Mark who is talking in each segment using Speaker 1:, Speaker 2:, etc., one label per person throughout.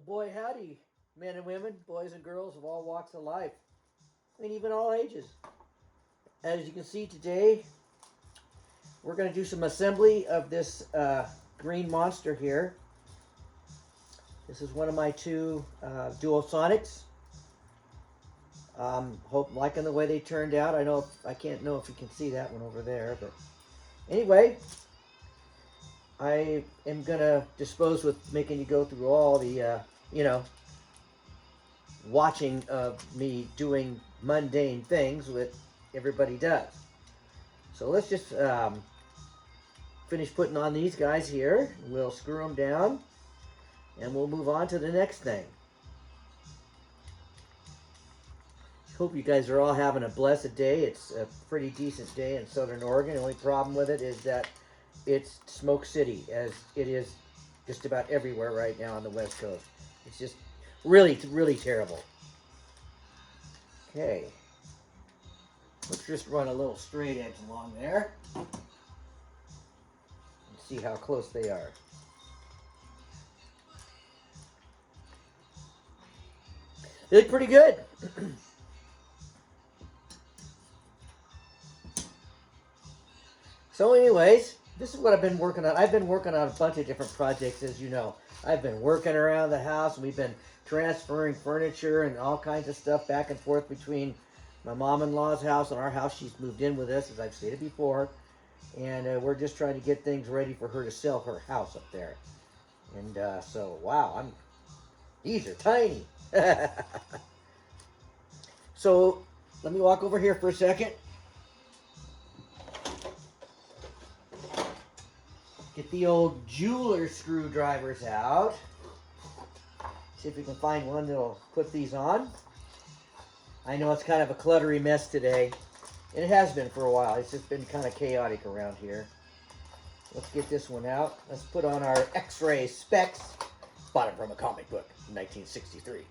Speaker 1: Boy, howdy, men and women, boys and girls of all walks of life, and even all ages. As you can see today, we're going to do some assembly of this green monster here. This is one of my two Duosonics. Hope liking the way they turned out. I can't know if you can see that one over there, but anyway, I am gonna dispose with making you go through all the you know watching of me doing mundane things that everybody does. So let's just finish putting on these guys here. We'll screw them down and we'll move on to the next thing. Hope you guys are all having a blessed day. It's a pretty decent day in Southern Oregon. The only problem with it is that it's Smoke City, as it is just about everywhere right now on the West Coast. It's just really, really terrible. Okay. Let's just run a little straight edge along there and see how close they are. They look pretty good. So anyways, this is what I've been working on. I've been working on a bunch of different projects, as you know. I've been working around the house, and we've been transferring furniture and all kinds of stuff back and forth between my mom-in-law's house and our house. She's moved in with us, as I've stated before. And we're just trying to get things ready for her to sell her house up there. And so, wow, these are tiny. So, let me walk over here for a second. Get the old jeweler screwdrivers out. See if we can find one that'll put these on. I know it's kind of a cluttery mess today. And it has been for a while. It's just been kind of chaotic around here. Let's get this one out. Let's put on our X-ray specs. Bought it from a comic book in 1963.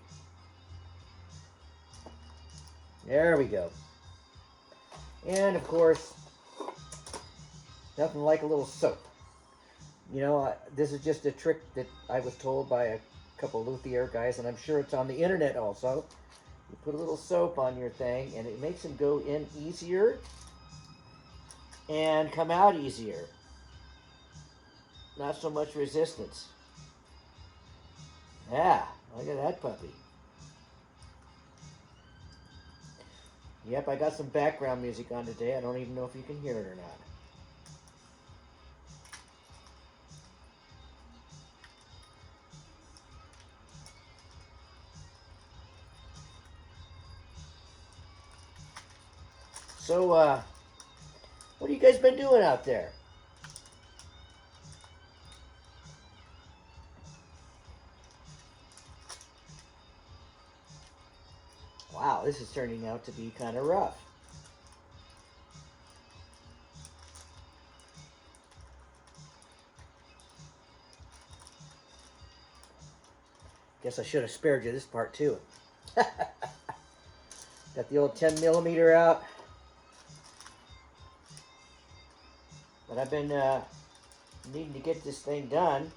Speaker 1: There we go. And of course, nothing like a little soap. You know, this is just a trick that I was told by a couple luthier guys, and I'm sure it's on the internet also. You put a little soap on your thing, and it makes them go in easier and come out easier. Not so much resistance. Yeah, look at that puppy. Yep, I got some background music on today. I don't even know if you can hear it or not. So, what have you guys been doing out there? Wow, this is turning out to be kind of rough. Guess I should have spared you this part too. Got the old 10 millimeter out. But I've been needing to get this thing done.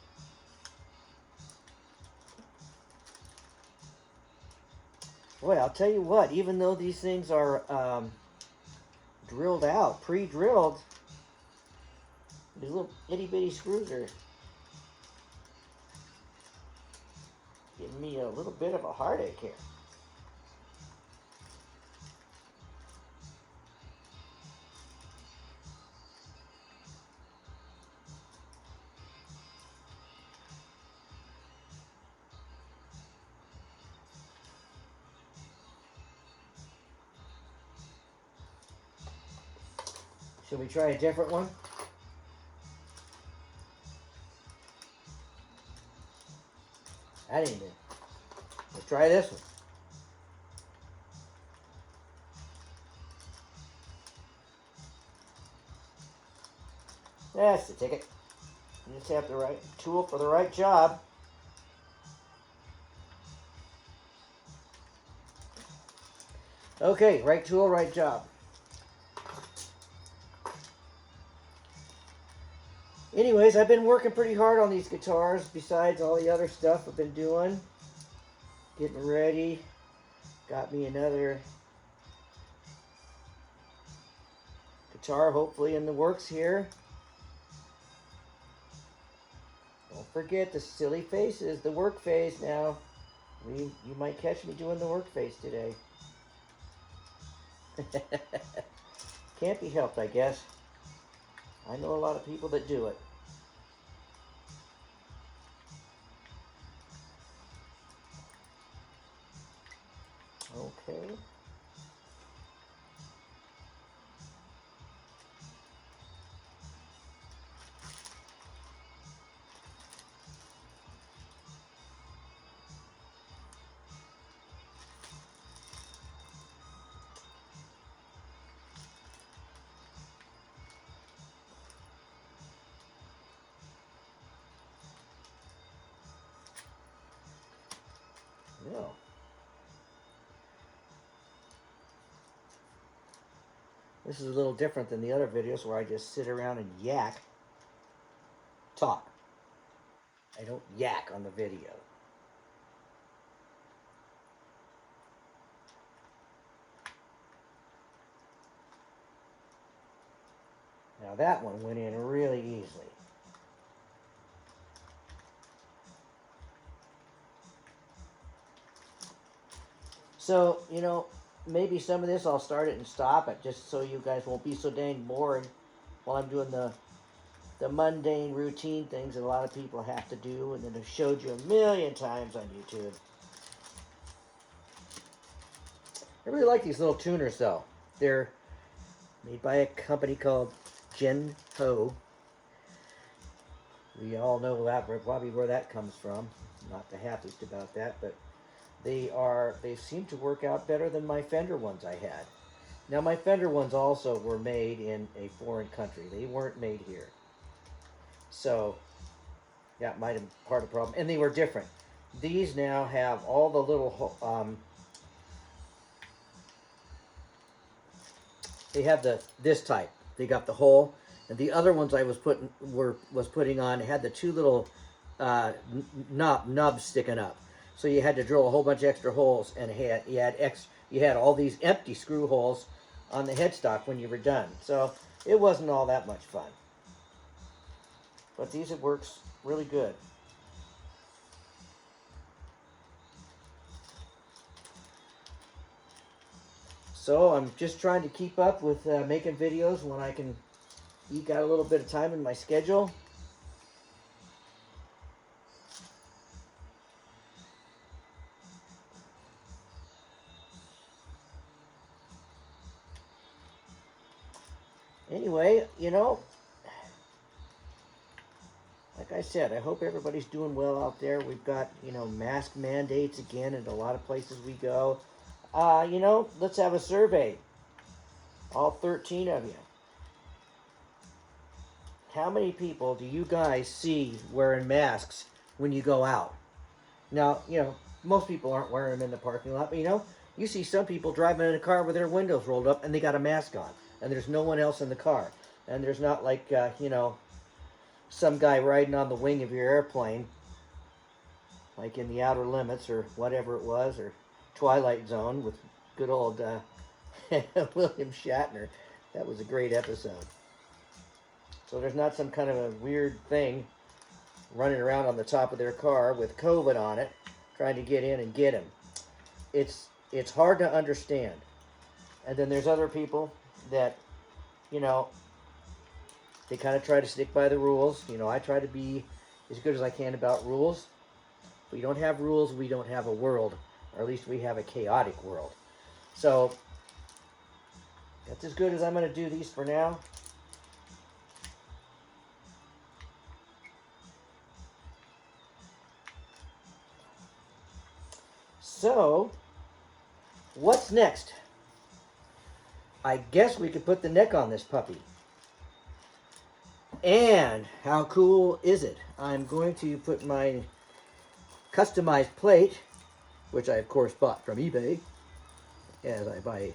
Speaker 1: Boy, I'll tell you what, even though these things are drilled out, pre-drilled, these little itty-bitty screws are giving me a little bit of a heartache here. Should we try a different one? That ain't it. Let's try this one. That's the ticket. You just have the right tool for the right job. Okay, right tool, right job. Anyways, I've been working pretty hard on these guitars besides all the other stuff I've been doing. Getting ready. Got me another guitar hopefully in the works here. Don't forget the silly faces, the work face now. You might catch me doing the work face today. Can't be helped, I guess. I know a lot of people that do it. Okay. Yeah. This is a little different than the other videos where I just sit around and talk. I don't yak on the video. Now that one went in really easily. So, maybe some of this I'll start it and stop it just so you guys won't be so dang bored while I'm doing the mundane routine things that a lot of people have to do and that I've showed you a million times on YouTube. I really like these little tuners though. They're made by a company called Gen-Ho. We all know that, probably where that comes from. I'm not the happiest about that, but they seem to work out better than my Fender ones I had. Now my Fender ones also were made in a foreign country. They weren't made here. So that might have been part of the problem. And they were different. These now have all the little they have this type. They got the hole, and the other ones I was putting on had the two little nubs sticking up. So you had to drill a whole bunch of extra holes, and you had all these empty screw holes on the headstock when you were done. So it wasn't all that much fun. But these, it works really good. So I'm just trying to keep up with making videos when I can eke out a little bit of time in my schedule. Anyway, like I said, I hope everybody's doing well out there. We've got, mask mandates again at a lot of places we go. Let's have a survey. All 13 of you. How many people do you guys see wearing masks when you go out? Now, most people aren't wearing them in the parking lot, but you see some people driving in a car with their windows rolled up and they got a mask on, and there's no one else in the car. And there's not like, some guy riding on the wing of your airplane, like in The Outer Limits or whatever it was, or Twilight Zone with good old William Shatner. That was a great episode. So there's not some kind of a weird thing running around on the top of their car with COVID on it, trying to get in and get him. It's hard to understand. And then there's other people that, they kind of try to stick by the rules. I try to be as good as I can about rules. If we don't have rules, we don't have a world. Or at least we have a chaotic world. So, that's as good as I'm going to do these for now. So, what's next? I guess we could put the neck on this puppy. And how cool is it? I'm going to put my customized plate, which I of course bought from eBay, as I buy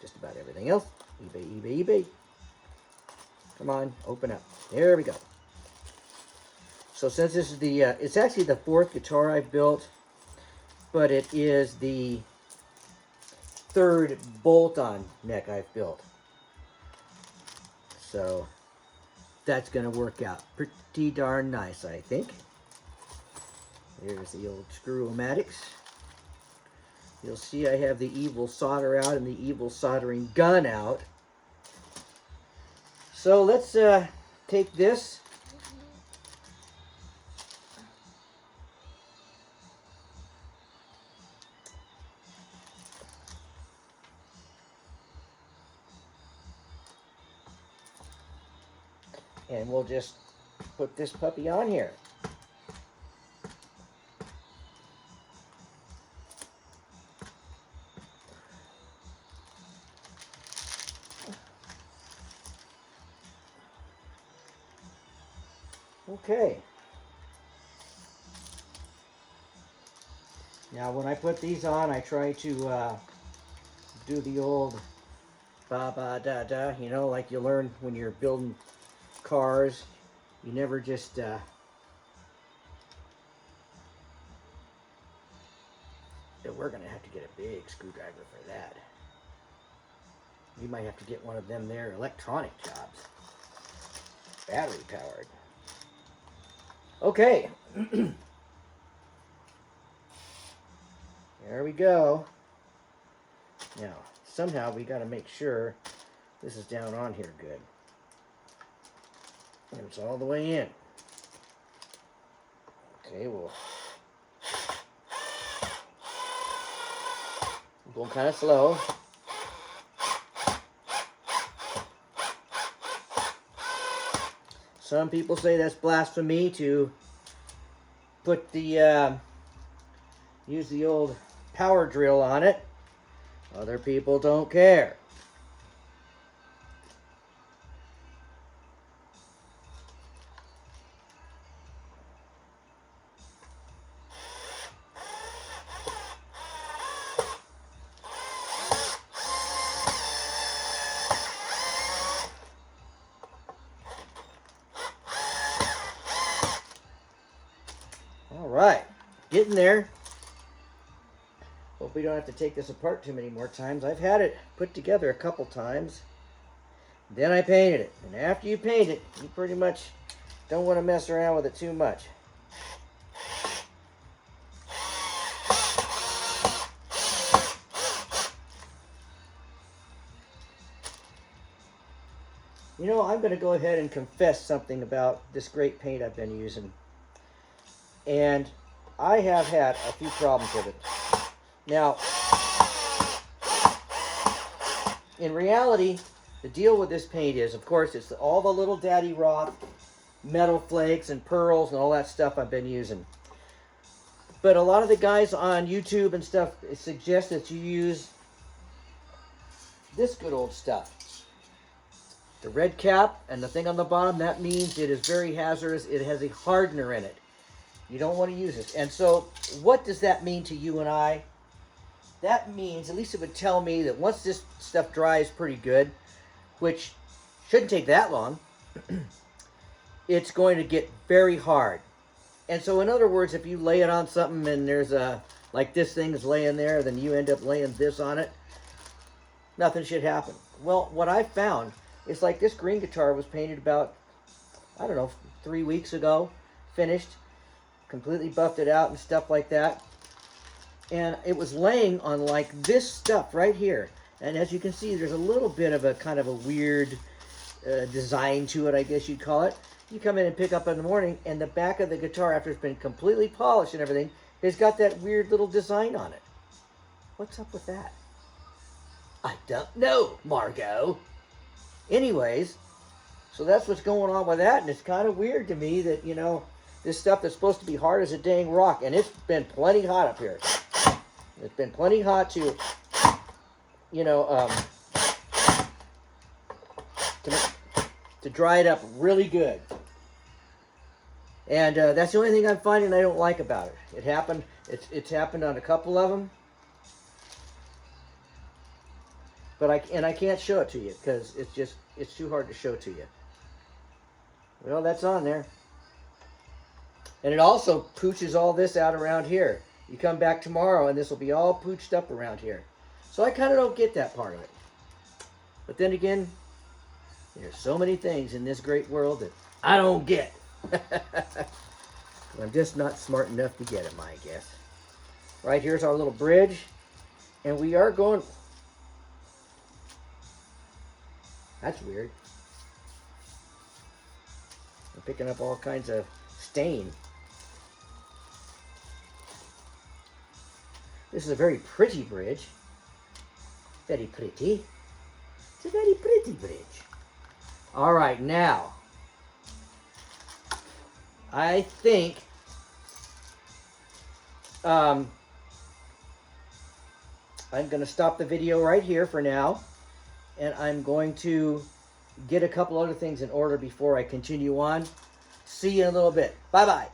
Speaker 1: just about everything else. eBay. Come on, open up. There we go. So since this is the, it's actually the 4th guitar I've built, but it is the 3rd bolt-on neck I've built. So that's going to work out pretty darn nice, I think. There's the old Screw-O-Matics. You'll see I have the evil solder out and the evil soldering gun out. So let's take this. And we'll just put this puppy on here. Okay. Now when I put these on, I try to do the old ba-ba-da-da, you know, like you learn when you're building cars. You never just we're gonna have to get a big screwdriver for that. You might have to get one of them there electronic jobs, battery powered. Okay. There we go. Now somehow we got to make sure this is down on here good. And it's all the way in. Okay, well, I'm going kind of slow. Some people say that's blasphemy to put the use the old power drill on it. Other people don't care. All right, getting there. Hope we don't have to take this apart too many more times. I've had it put together a couple times. Then I painted it. And after you paint it, you pretty much don't want to mess around with it too much. You know, I'm going to go ahead and confess something about this great paint I've been using. And I have had a few problems with it. Now, in reality, the deal with this paint is, of course, it's all the little Daddy Roth metal flakes and pearls and all that stuff I've been using. But a lot of the guys on YouTube and stuff suggest that you use this good old stuff. The red cap and the thing on the bottom, that means it is very hazardous. It has a hardener in it. You don't want to use this. And so, what does that mean to you and I? That means, at least it would tell me that once this stuff dries pretty good, which shouldn't take that long, it's going to get very hard. And so, in other words, if you lay it on something and there's a, like this thing is laying there, then you end up laying this on it, nothing should happen. Well, what I found is like this green guitar was painted about, I don't know, 3 weeks ago, finished, completely buffed it out and stuff like that. And it was laying on like this stuff right here. And as you can see, there's a little bit of a kind of a weird design to it, I guess you'd call it. You come in and pick up in the morning, and the back of the guitar, after it's been completely polished and everything, has got that weird little design on it. What's up with that? I don't know, Margot. Anyways, so that's what's going on with that, and it's kind of weird to me that, you know, this stuff that's supposed to be hard as a dang rock, and it's been plenty hot up here. It's been plenty hot to, you know, to dry it up really good. And that's the only thing I'm finding I don't like about it. It happened. It's happened on a couple of them. But I can't show it to you because it's too hard to show to you. Well, that's on there. And it also pooches all this out around here. You come back tomorrow and this will be all pooched up around here. So I kind of don't get that part of it. But then again, there's so many things in this great world that I don't get. I'm just not smart enough to get them, I guess. Right, here's our little bridge. And we are going... That's weird. I'm picking up all kinds of stain. This is a very pretty bridge. Very pretty. It's a very pretty bridge. All right, now, I think I'm going to stop the video right here for now, and I'm going to get a couple other things in order before I continue on. See you in a little bit. Bye-bye.